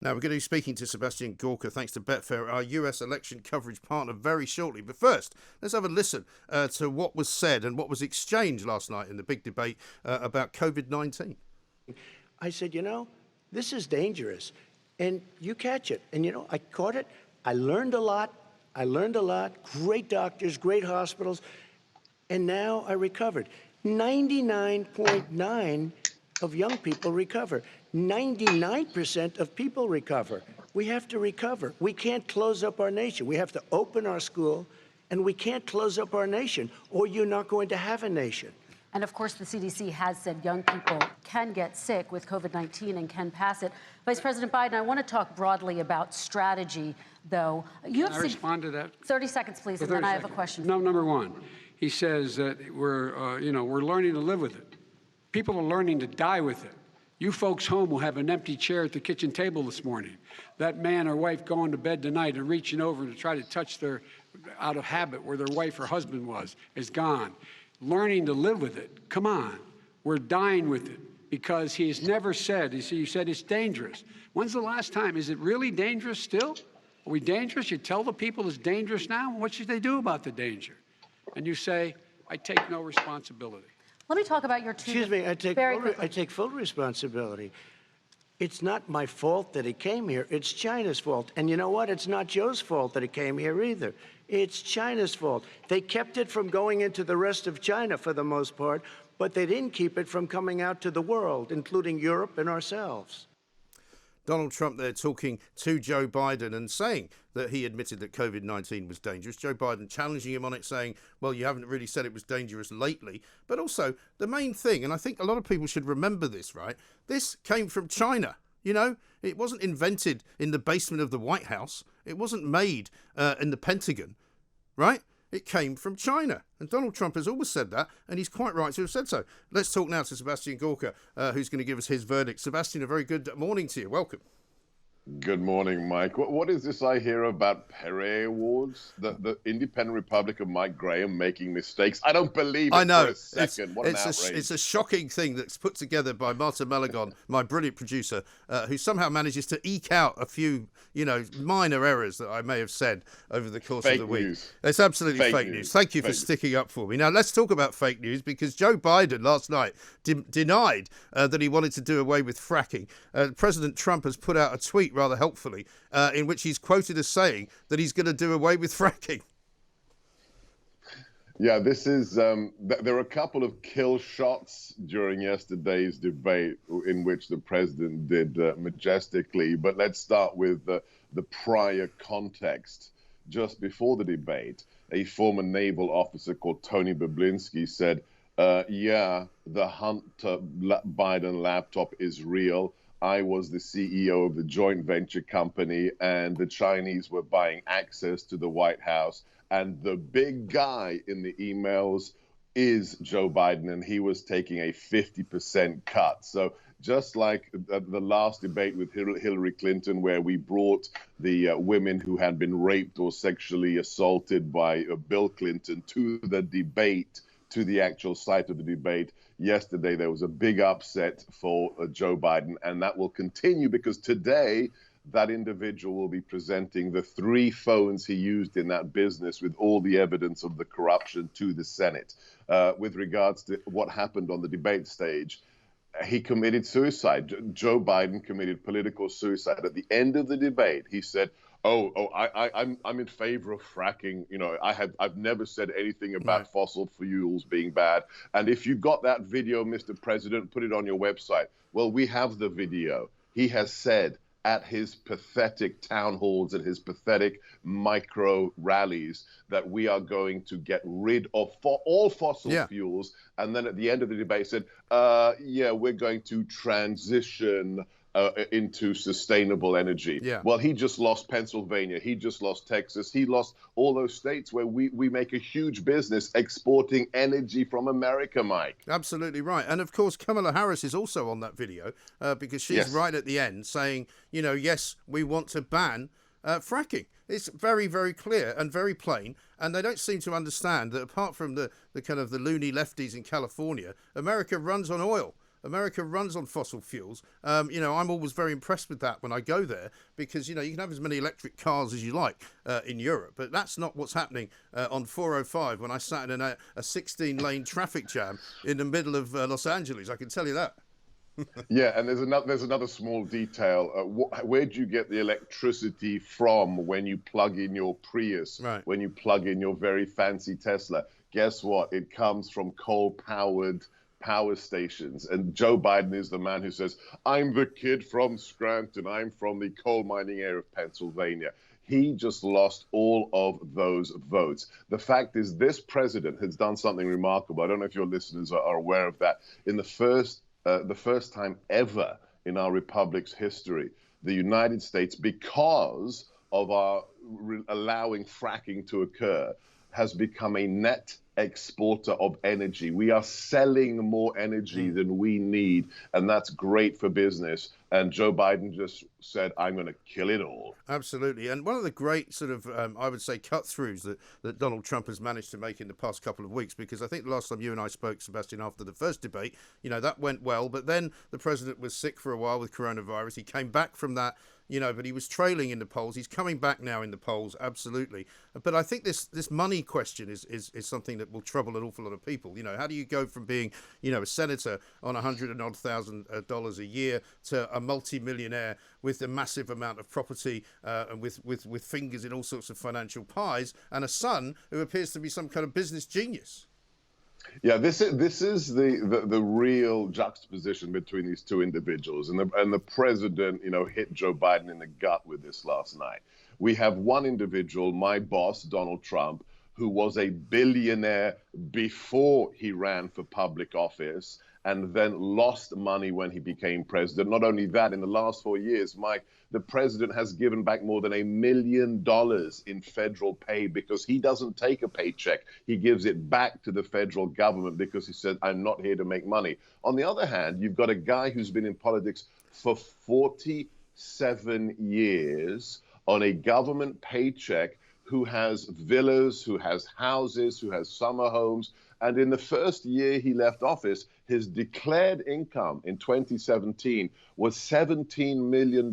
Now, we're going to be speaking to Sebastian Gorka, thanks to Betfair, our US election coverage partner, very shortly. But first, let's have a listen to what was said and what was exchanged last night in the big debate about COVID-19. I said, this is dangerous, and you catch it. And, I caught it. I learned a lot. Great doctors, great hospitals. And now I recovered. 99.9 of young people recover. 99% of people recover. We have to recover. We can't close up our nation. We have to open our school, and we can't close up our nation, or you're not going to have a nation. And of course, the CDC has said young people can get sick with COVID-19 and can pass it. Vice President Biden, I want to talk broadly about strategy, though. Can I respond to that? 30 seconds, please, and then I have a question. No, number one, he says that we're learning to live with it. People are learning to die with it. You folks home will have an empty chair at the kitchen table this morning. That man or wife going to bed tonight and reaching over to try to touch their, out of habit, where their wife or husband was, is gone. Learning to live with it. Come on. We're dying with it because he has never said, you said it's dangerous. When's the last time? Is it really dangerous still? Are we dangerous? You tell the people it's dangerous now? What should they do about the danger? And you say, I take no responsibility. Let me talk about your two. Excuse me, I take full responsibility. It's not my fault that he came here. It's China's fault. And you know what? It's not Joe's fault that he came here either. It's China's fault. They kept it from going into the rest of China for the most part, but they didn't keep it from coming out to the world, including Europe and ourselves. Donald Trump there talking to Joe Biden and saying that he admitted that COVID-19 was dangerous. Joe Biden challenging him on it, saying, well, you haven't really said it was dangerous lately. But also the main thing, and I think a lot of people should remember this, right? This came from China. It wasn't invented in the basement of the White House. It wasn't made in the Pentagon, right? It came from China. And Donald Trump has always said that, and he's quite right to have said so. Let's talk now to Sebastian Gorka, who's going to give us his verdict. Sebastian, a very good morning to you. Welcome. Good morning, Mike. What is this I hear about Perret Awards? The Independent Republic of Mike Graham making mistakes? I don't believe it. I know. For a second. What an outrage. It's a shocking thing that's put together by Marta Malagon, my brilliant producer, who somehow manages to eke out a few, minor errors that I may have said over the course of the week. News. It's absolutely fake news. Thank you for sticking up for me. Now, let's talk about fake news, because Joe Biden last night denied that he wanted to do away with fracking. President Trump has put out a tweet rather helpfully, in which he's quoted as saying that he's going to do away with fracking. Yeah, this is, there were a couple of kill shots during yesterday's debate in which the president did majestically, but let's start with the prior context. Just before the debate, a former naval officer called Tony Boblinsky said, yeah, the Hunter Biden laptop is real. I was the CEO of the joint venture company, and the Chinese were buying access to the White House. And the big guy in the emails is Joe Biden, and he was taking a 50% cut. So just like the last debate with Hillary Clinton, where we brought the women who had been raped or sexually assaulted by Bill Clinton to the debate, to the actual site of the debate. Yesterday, there was a big upset for Joe Biden, and that will continue because today, that individual will be presenting the 3 phones he used in that business with all the evidence of the corruption to the Senate. With regards to what happened on the debate stage, he committed suicide. Joe Biden committed political suicide. At the end of the debate, he said, I'm in favor of fracking. I've never said anything about fossil fuels being bad. And if you got that video, Mr. President, put it on your website. Well, we have the video. He has said at his pathetic town halls and his pathetic micro rallies that we are going to get rid of all fossil fuels. And then at the end of the debate said, we're going to transition into sustainable energy. Yeah. Well, he just lost Pennsylvania. He just lost Texas. He lost all those states where we make a huge business exporting energy from America, Mike. Absolutely right. And of course, Kamala Harris is also on that video because she's right at the end saying, yes, we want to ban fracking. It's very, very clear and very plain. And they don't seem to understand that apart from the kind of the loony lefties in California, America runs on oil. America runs on fossil fuels. I'm always very impressed with that when I go there because, you can have as many electric cars as you like in Europe, but that's not what's happening on 405 when I sat in a 16-lane traffic jam in the middle of Los Angeles. I can tell you that. Yeah, and there's another small detail. Where do you get the electricity from when you plug in your Prius, Right. when you plug in your very fancy Tesla? Guess what? It comes from coal-powered power stations. And Joe Biden is the man who says, I'm the kid from Scranton. I'm from the coal mining area of Pennsylvania. He just lost all of those votes. The fact is, this president has done something remarkable. I don't know if your listeners are aware of that. In the first time ever in our republic's history, the United States, because of our allowing fracking to occur, has become a net exporter of energy. We are selling more energy than we need, and that's great for business. And Joe Biden just said, I'm going to kill it all. Absolutely. And one of the great sort of, I would say, cut-throughs that Donald Trump has managed to make in the past couple of weeks, because I think the last time you and I spoke, Sebastian, after the first debate, that went well. But then the president was sick for a while with coronavirus. He came back from that, but he was trailing in the polls. He's coming back now in the polls, absolutely. But I think this money question is something that will trouble an awful lot of people. How do you go from being, a senator on $100,000 a year to a multi-millionaire with a massive amount of property and with fingers in all sorts of financial pies, and a son who appears to be some kind of business genius? Yeah, this is the real juxtaposition between these two individuals, and the president, hit Joe Biden in the gut with this last night. We have one individual, my boss, Donald Trump, who was a billionaire before he ran for public office and then lost money when he became president. Not only that, in the last 4 years, Mike, the president has given back more than $1 million in federal pay because he doesn't take a paycheck. He gives it back to the federal government because he said, I'm not here to make money. On the other hand, you've got a guy who's been in politics for 47 years on a government paycheck, who has villas, who has houses, who has summer homes. And in the first year he left office, his declared income in 2017 was $17 million.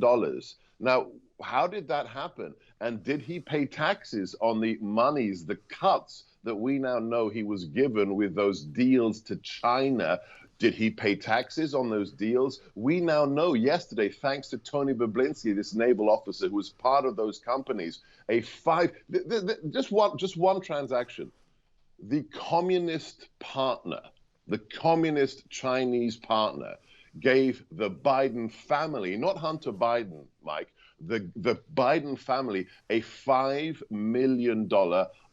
Now, how did that happen? And did he pay taxes on the monies, the cuts that we now know he was given with those deals to China? Did he pay taxes on those deals? We now know yesterday, thanks to Tony Bobulinski, this naval officer who was part of those companies, just one transaction. The communist Chinese partner, gave the Biden family, not Hunter Biden, Mike, the Biden family a $5 million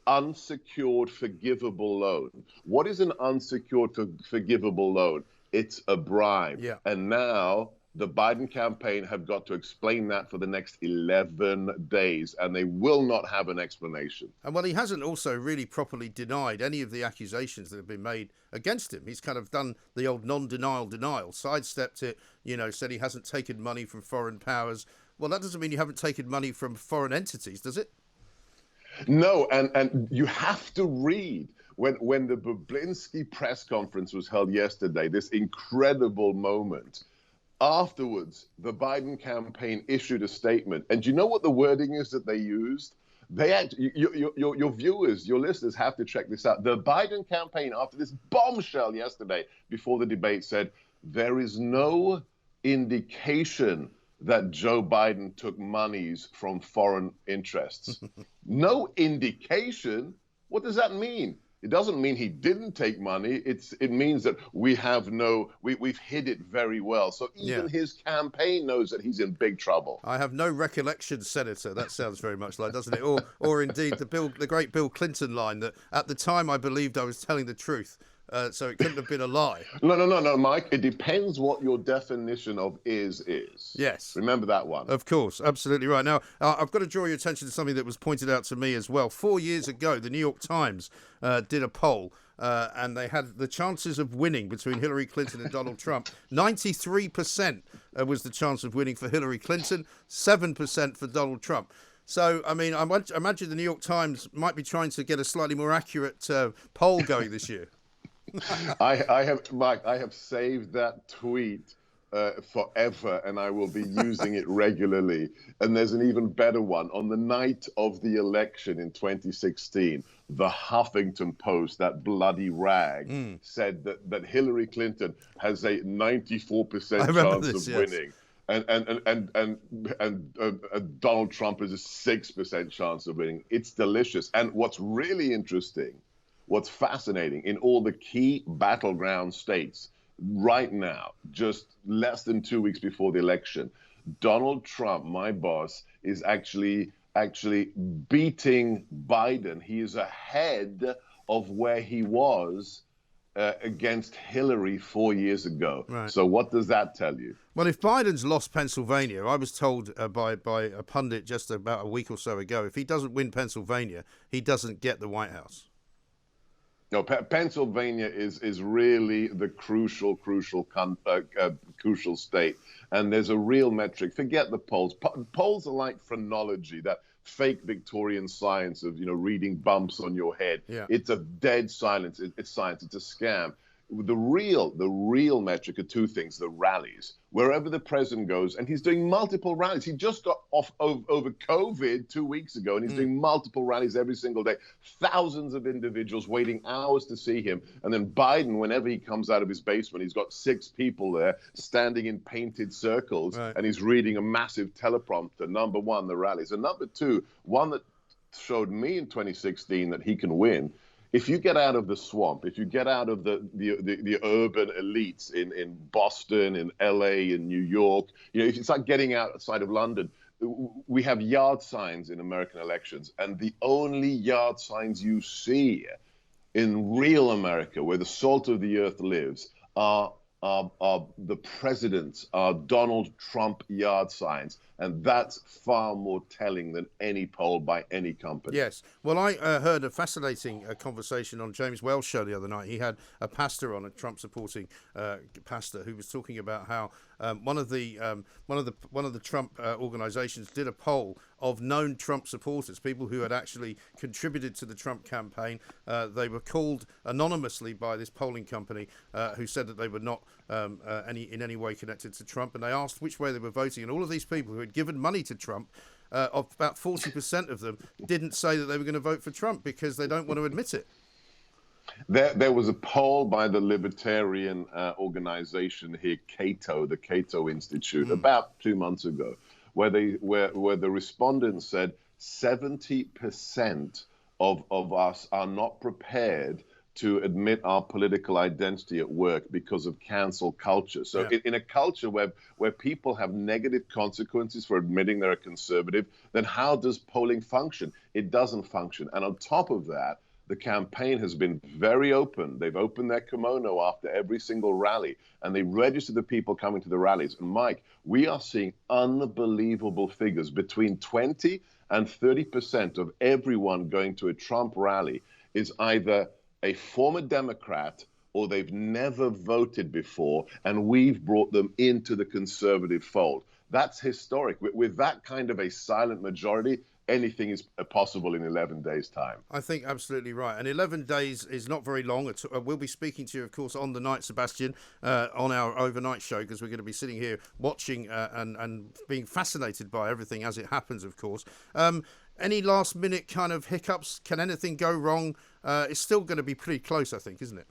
unsecured forgivable loan. What is an unsecured forgivable loan? It's a bribe. Yeah. And now the Biden campaign have got to explain that for the next 11 days, and they will not have an explanation. And well, he hasn't also really properly denied any of the accusations that have been made against him. He's kind of done the old non-denial, sidestepped it, said he hasn't taken money from foreign powers. Well, that doesn't mean you haven't taken money from foreign entities, does it? No, and you have to read when the Bobulinski press conference was held yesterday, this incredible moment. Afterwards, the Biden campaign issued a statement. And do you know what the wording is that they used? Your viewers, your listeners have to check this out. The Biden campaign, after this bombshell yesterday before the debate, said, there is no indication that Joe Biden took monies from foreign interests. No indication? What does that mean? It doesn't mean he didn't take money. It means that we've hid it very well. So even his campaign knows that he's in big trouble. I have no recollection, Senator. That sounds very much like, doesn't it? Or indeed the great Bill Clinton line that at the time I believed I was telling the truth. So it couldn't have been a lie. No, Mike. It depends what your definition of is. Yes. Remember that one. Of course. Absolutely right. Now, I've got to draw your attention to something that was pointed out to me as well. 4 years ago, the New York Times did a poll and they had the chances of winning between Hillary Clinton and Donald Trump. 93% was the chance of winning for Hillary Clinton, 7% for Donald Trump. So, I mean, I imagine the New York Times might be trying to get a slightly more accurate poll going this year. I have, Mike, I have saved that tweet forever, and I will be using it regularly. And there's an even better one. On the night of the election in 2016, the Huffington Post, that bloody rag, said that Hillary Clinton has a 94% chance this, of yes. winning. And Donald Trump has a 6% chance of winning. It's delicious. And what's really interesting, what's fascinating, in all the key battleground states right now, just less than 2 weeks before the election, Donald Trump, my boss, is actually beating Biden. He is ahead of where he was against Hillary 4 years ago. Right. So what does that tell you? Well, if Biden's lost Pennsylvania, I was told by a pundit just about a week or so ago, if he doesn't win Pennsylvania, he doesn't get the White House. No, Pennsylvania is really the crucial state, and there's a real metric. Forget the polls. Polls are like phrenology, that fake Victorian science of reading bumps on your head. Yeah. It's a dead silence. It's science. It's a scam. The real metric are two things: the rallies. Wherever the president goes, and he's doing multiple rallies. He just got off over COVID 2 weeks ago, and he's doing multiple rallies every single day. Thousands of individuals waiting hours to see him. And then Biden, whenever he comes out of his basement, he's got 6 people there standing in painted circles, right, and he's reading a massive teleprompter. Number one, the rallies. And number two, one that showed me in 2016 that he can win. If you get out of the swamp, if you get out of the urban elites in Boston, in LA, in New York, if it's like getting outside of London, we have yard signs in American elections, and the only yard signs you see in real America, where the salt of the earth lives, are the president's, Donald Trump yard signs. And that's far more telling than any poll by any company. Yes. Well, I heard a fascinating conversation on James Wells' show the other night. He had a pastor on, a Trump-supporting pastor, who was talking about how one of the Trump organizations did a poll of known Trump supporters, people who had actually contributed to the Trump campaign. They were called anonymously by this polling company, who said that they were not in any way connected to Trump, and they asked which way they were voting. And all of these people who had given money to Trump, of about 40% of them didn't say that they were going to vote for Trump because they don't want to admit it. There was a poll by the libertarian organization here, Cato, the Cato Institute, about 2 months ago, where the respondents said 70% of us are not prepared to admit our political identity at work because of cancel culture. So in a culture where people have negative consequences for admitting they're a conservative, then how does polling function? It doesn't function. And on top of that, the campaign has been very open. They've opened their kimono after every single rally, and they register the people coming to the rallies. And Mike, we are seeing unbelievable figures. Between 20 and 30% of everyone going to a Trump rally is either a former Democrat or they've never voted before, and we've brought them into the conservative fold. That's historic. With that kind of a silent majority, anything is possible in 11 days' time. I think absolutely right. And 11 days is not very long. We'll be speaking to you, of course, on the night, Sebastian, on our overnight show, because we're going to be sitting here watching and being fascinated by everything as it happens, of course. Any last-minute kind of hiccups? Can anything go wrong? It's still going to be pretty close, I think, isn't it?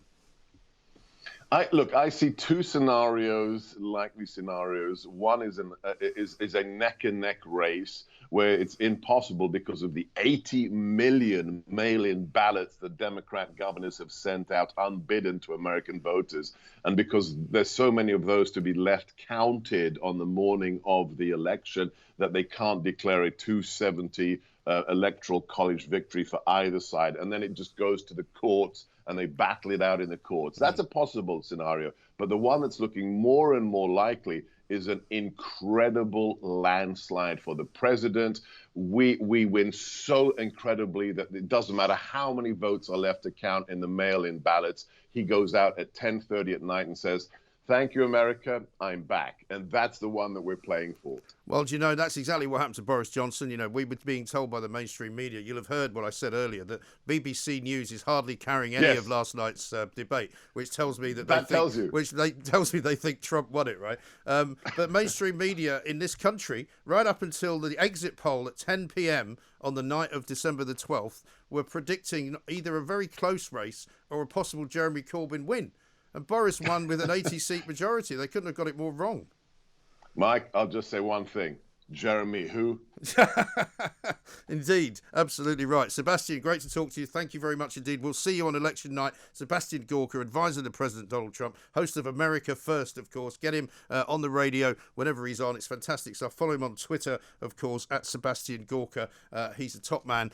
I see two scenarios, likely scenarios. One is a neck-and-neck race where it's impossible because of the 80 million mail-in ballots the Democrat governors have sent out unbidden to American voters, and because there's so many of those to be left counted on the morning of the election that they can't declare a 270 electoral college victory for either side, and then it just goes to the courts and they battle it out in the courts. That's a possible scenario. But the one that's looking more and more likely is an incredible landslide for the president. We win so incredibly that it doesn't matter how many votes are left to count in the mail-in ballots. He goes out at 10:30 at night and says, Thank you, America. I'm back. And that's the one that we're playing for. Well, do you know, that's exactly what happened to Boris Johnson. You know, we were being told by the mainstream media, you'll have heard what I said earlier, that BBC News is hardly carrying any of last night's debate, which tells me that tells me they think Trump won it, right? But mainstream media in this country, right up until the exit poll at 10 p.m. on the night of December the 12th, were predicting either a very close race or a possible Jeremy Corbyn win. And Boris won with an 80-seat majority. They couldn't have got it more wrong. Mike, I'll just say one thing. Jeremy who? Indeed, absolutely right. Sebastian, great to talk to you. Thank you very much indeed. We'll see you on election night. Sebastian Gorka, advisor to President Donald Trump, host of America First, of course. Get him on the radio whenever he's on. It's fantastic stuff. Follow him on Twitter, of course, at Sebastian Gorka. He's a top man